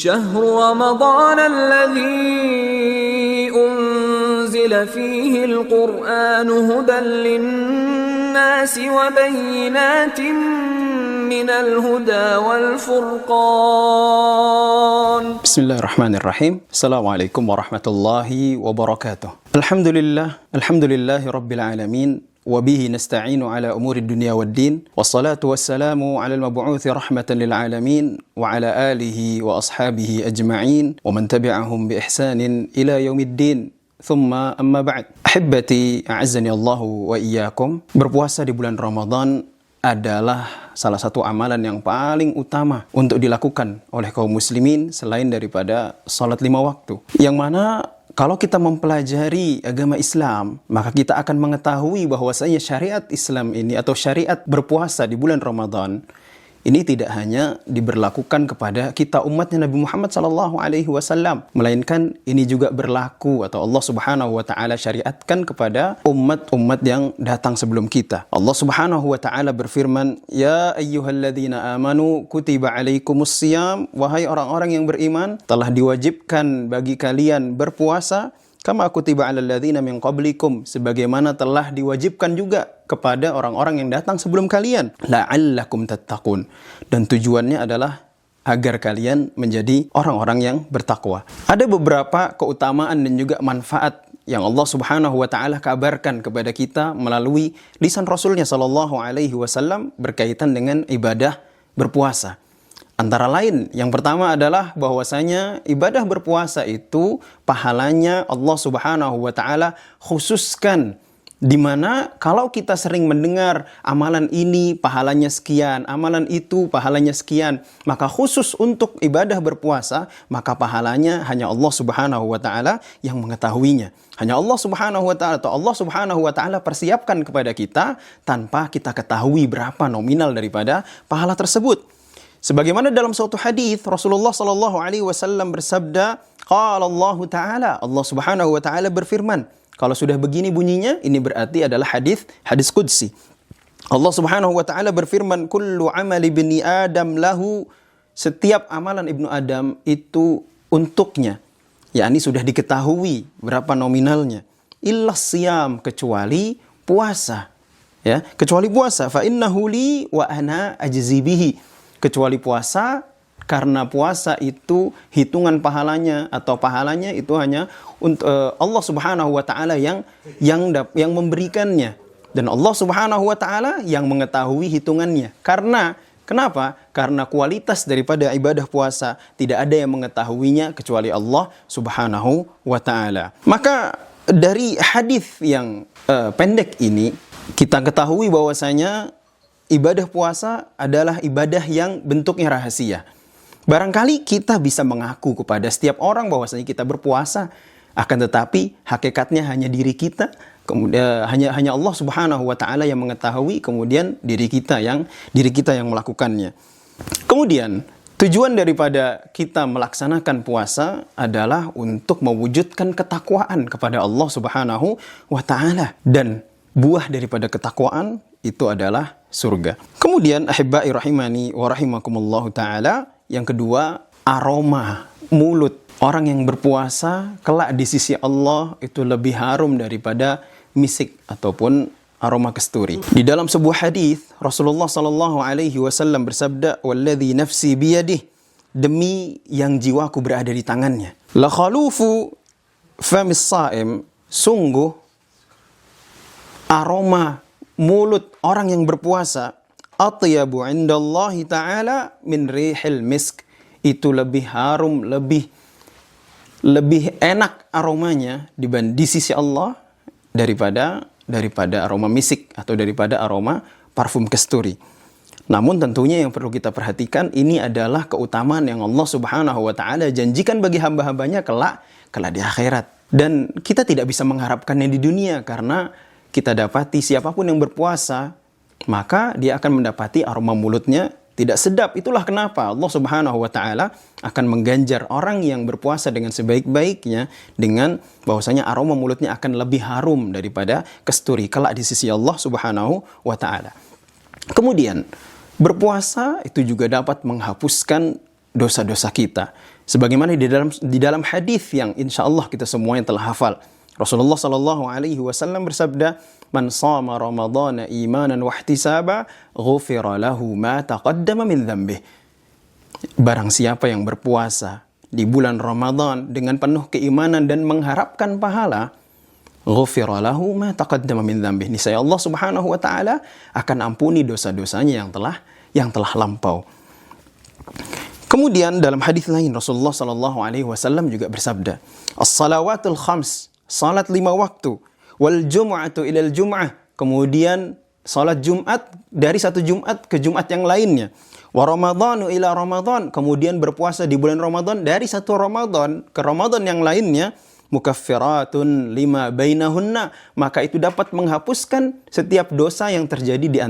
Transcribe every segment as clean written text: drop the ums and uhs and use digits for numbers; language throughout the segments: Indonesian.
شهر رمضان الذي أنزل فيه القرآن هدى للناس وبينات من الهدى والفرقان. بسم الله الرحمن الرحيم. السلام عليكم ورحمة الله وبركاته. الحمد لله رب العالمين. وبه نستعين على أمور الدنيا والدين. والصلاة والسلام على المبعوث رحمة للعالمين وعلى آله وأصحابه أجمعين ومن تبعهم بإحسان إلى يوم الدين. ثم أما بعد. Ahibati a'azzani Allahu wa iyyakum. Berpuasa di bulan Ramadan adalah salah satu amalan yang paling utama untuk dilakukan oleh kaum muslimin selain daripada salat 5 waktu. Yang mana kalau kita mempelajari agama Islam, maka kita akan mengetahui bahwasanya syariat Islam ini atau syariat berpuasa di bulan Ramadan ini tidak hanya diberlakukan kepada kita umatnya Nabi Muhammad SAW, melainkan ini juga berlaku atau Allah Subhanahu wa taala syariatkan kepada umat-umat yang datang sebelum kita. Allah Subhanahu wa taala berfirman, "Ya ayyuhalladzina amanu kutiba alaikumussyam," wahai orang-orang yang beriman, telah diwajibkan bagi kalian berpuasa kama kutiba 'alal ladzina min qablikum, sebagaimana telah diwajibkan juga kepada orang-orang yang datang sebelum kalian, la'allakum tattaqun, dan tujuannya adalah agar kalian menjadi orang-orang yang bertakwa. Ada beberapa keutamaan dan juga manfaat yang Allah Subhanahu wa taala kabarkan kepada kita melalui lisan Rasulnya sallallahu alaihi wasallam berkaitan dengan ibadah berpuasa. Antara lain, yang pertama adalah bahwasanya ibadah berpuasa itu pahalanya Allah Subhanahu wa taala khususkan, di mana kalau kita sering mendengar amalan ini pahalanya sekian, amalan itu pahalanya sekian, maka khusus untuk ibadah berpuasa, maka pahalanya hanya Allah Subhanahu wa taala yang mengetahuinya. Hanya Allah Subhanahu wa taala atau Allah Subhanahu wa taala persiapkan kepada kita tanpa kita ketahui berapa nominal daripada pahala tersebut. Sebagaimana dalam suatu hadis Rasulullah sallallahu alaihi wasallam bersabda, qala Allah taala, Allah Subhanahu wa taala berfirman. Kalau sudah begini bunyinya, ini berarti adalah hadis qudsi. Allah Subhanahu wa taala berfirman, kullu amali ibni Adam lahu, setiap amalan Ibnu Adam itu untuknya. Yakni sudah diketahui berapa nominalnya. Illa siyam, kecuali puasa. Ya, kecuali puasa. Fa innahu li wa ana ajzi bihi. Kecuali puasa, karena puasa itu hitungan pahalanya atau pahalanya itu hanya untuk Allah Subhanahu wa taala yang memberikannya, dan Allah Subhanahu wa taala yang mengetahui hitungannya. Kenapa? Karena kualitas daripada ibadah puasa tidak ada yang mengetahuinya kecuali Allah Subhanahu wa taala. Maka dari hadis yang pendek ini kita ketahui bahwasanya ibadah puasa adalah ibadah yang bentuknya rahasia. Barangkali kita bisa mengaku kepada setiap orang bahwasanya kita berpuasa, akan tetapi hakikatnya hanya diri kita, kemudian hanya Allah Subhanahu wa taala yang mengetahui, kemudian diri kita yang melakukannya. Kemudian tujuan daripada kita melaksanakan puasa adalah untuk mewujudkan ketakwaan kepada Allah Subhanahu wa taala, dan buah daripada ketakwaan itu adalah surga. Kemudian ahibbai rahimani wa rahimakumullahu taala, yang kedua, aroma mulut orang yang berpuasa kelak di sisi Allah itu lebih harum daripada misik ataupun aroma kasturi. Di dalam sebuah hadis Rasulullah sallallahu alaihi wasallam bersabda, "Walladzi nafsi biyadihi," demi yang jiwaku berada di tangannya, "la khalufu famis shaim," sungguh aroma mulut orang yang berpuasa, atyabu indallahi ta'ala min rihil misk, itu lebih harum, lebih enak aromanya di sisi Allah daripada aroma misik atau daripada aroma parfum kasturi. Namun tentunya yang perlu kita perhatikan, ini adalah keutamaan yang Allah Subhanahu wa taala janjikan bagi hamba-hambanya kelak di akhirat. Dan kita tidak bisa mengharapkannya di dunia, karena kita dapati siapapun yang berpuasa, maka dia akan mendapati aroma mulutnya tidak sedap. Itulah kenapa Allah Subhanahu wa taala akan mengganjar orang yang berpuasa dengan sebaik-baiknya dengan bahwasanya aroma mulutnya akan lebih harum daripada kasturi kelak di sisi Allah Subhanahu wa taala. Kemudian berpuasa itu juga dapat menghapuskan dosa-dosa kita. Sebagaimana di dalam hadis yang insya Allah kita semua yang telah hafal. Rasulullah sallallahu alaihi wasallam bersabda, "Man shama Ramadhana imanan wa ihtisaba, ghufira lahu ma taqaddama min dzambih." Barang siapa yang berpuasa di bulan Ramadan dengan penuh keimanan dan mengharapkan pahala, ghufira lahu ma taqaddama min dzambih. Niscaya Allah Subhanahu wa taala akan ampuni dosa-dosanya yang telah lampau. Kemudian dalam hadis lain Rasulullah sallallahu alaihi wasallam juga bersabda, "As-salawatul khams," salat 5 waktu, "wal jum'atu ilal jum'ah," kemudian salat Jumat dari satu Jumat ke Jumat yang lainnya, "wa ramadhanu ila ramadhan," kemudian berpuasa di bulan Ramadan dari satu Ramadan ke Ramadan yang lainnya, "mukaffiratun lima bainahunna," maka itu dapat menghapuskan setiap dosa yang terjadi di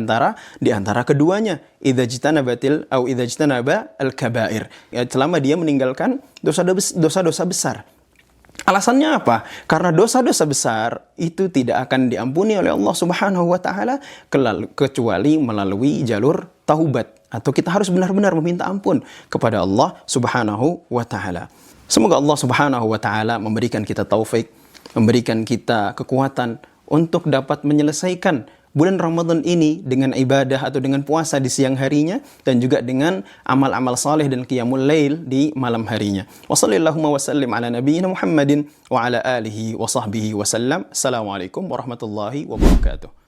antara keduanya, idza ijtanaba al-kaba'ir, ya, selama dia meninggalkan dosa-dosa besar. Alasannya apa? Karena dosa-dosa besar itu tidak akan diampuni oleh Allah Subhanahu wa taala kecuali melalui jalur taubat, atau kita harus benar-benar meminta ampun kepada Allah Subhanahu wa taala. Semoga Allah Subhanahu wa taala memberikan kita taufik, memberikan kita kekuatan untuk dapat menyelesaikan bulan Ramadan ini dengan ibadah atau dengan puasa di siang harinya, dan juga dengan amal-amal saleh dan qiyamul lail di malam harinya. Wassallallahu wasallim ala nabiyyina Muhammadin wa ala alihi wa sahbihi wasallam. Assalamualaikum warahmatullahi wabarakatuh.